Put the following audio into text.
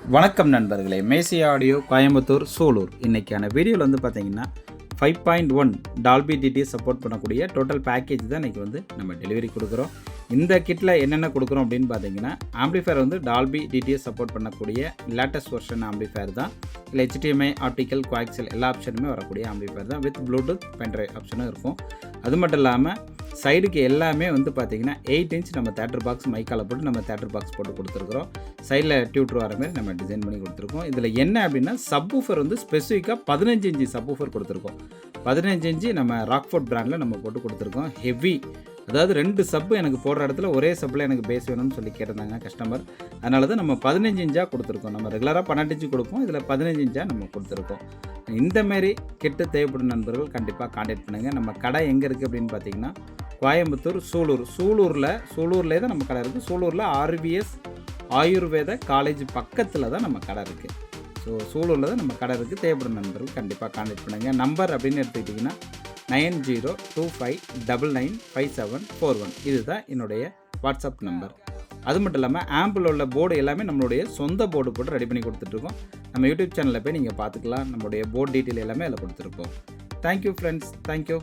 வணக்கம் நண்பர்களே, மேசி ஆடியோ கோயம்புத்தூர் சூலூர். இன்றைக்கான வீடியோவில் வந்து பார்த்தீங்கன்னா 5.1 டால்பி டிடிஎஸ் சப்போர்ட் பண்ணக்கூடிய டோட்டல் பேக்கேஜ் தான் இன்றைக்கி வந்து நம்ம டெலிவரி கொடுக்குறோம். இந்த கிட்டில் என்னென்ன கொடுக்குறோம் அப்படின்னு பார்த்தீங்கன்னா, ஆம்பிளிஃபயர் வந்து டால்பி டிடிஎஸ் சப்போர்ட் பண்ணக்கூடிய லேட்டஸ்ட் வெர்ஷன் ஆம்பிளிஃபயர் தான். இல்லை HDMI, ஆப்டிக்கல், கோஆக்சியல் எல்லா ஆப்ஷனுமே வரக்கூடிய ஆம்பிளிஃபயர் தான். வித் ப்ளூடூத் பென்ட்ரைவ் ஆப்ஷனும் இருக்கும். அது மட்டும் இல்லாமல் சைடுக்கு எல்லாமே வந்து பார்த்தீங்கன்னா 8 இன்ச் நம்ம தேட்டர் பாக்ஸ் மைக்கால் போட்டு நம்ம தேட்டர் பாக்ஸ் போட்டு கொடுத்துருக்குறோம். சைடில் டியூட்டர் வர மாதிரி நம்ம டிசைன் பண்ணி கொடுத்துருக்கோம். இதில் என்ன அப்படின்னா, சப்வூஃபர் வந்து ஸ்பெசிஃபிக்காக 15 இன்ச்சு சப்வூஃபர் கொடுத்துருக்கோம். 15 இன்ச்சு நம்ம ராக்ஃபோர்ட் பிராண்டில் நம்ம போட்டு கொடுத்துருக்கோம். ஹெவி, அதாவது 2 சப்பு எனக்கு போடுற இடத்துல ஒரே சப்பில் எனக்கு பேஸ் வேணும்னு சொல்லி கேட்டிருந்தாங்க கஸ்டமர். அதனால தான் நம்ம 15 இன்ச்சாக கொடுத்துருக்கோம். நம்ம ரெகுலராக 12 இன்ச்சு கொடுப்போம், இதில் 15 இன்ச்சாக நம்ம கொடுத்துருக்கோம். இந்தமாரி கிட்டு தேவைப்படும் நண்பர்கள் கண்டிப்பாக கான்டாக்ட் பண்ணுங்கள். நம்ம கடை எங்கே இருக்குது அப்படின்னு பார்த்தீங்கன்னா, கோயம்புத்தூர் சூலூர். சூலூர்லேயே தான் நம்ம கடை இருக்குது. சூலூரில் RVS ஆயுர்வேத காலேஜ் பக்கத்தில் தான் நம்ம கடை இருக்குது. ஸோ சூலூரில் தான் நம்ம கடை இருக்குது. தேவைப்படும் நண்பர்கள் கண்டிப்பாக கான்டாக்ட் பண்ணுங்கள். நம்பர் அப்படின்னு எடுத்துக்கிட்டிங்கன்னா 9025995741. இதுதான் என்னுடைய வாட்ஸ்அப் நம்பர். அது மட்டும் இல்லாமல் ஆம்பிள் உள்ள போர்டு எல்லாமே நம்மளுடைய சொந்த போர்டு போட்டு ரெடி பண்ணி கொடுத்துட்ருக்கோம். நம்ம யூடியூப் சேனலில் போய் நீங்கள் பார்த்துக்கலாம். நம்மளுடைய போர்டு டீட்டெயில் எல்லாமே அதில் கொடுத்துருக்கோம். Thank you friends, thank you.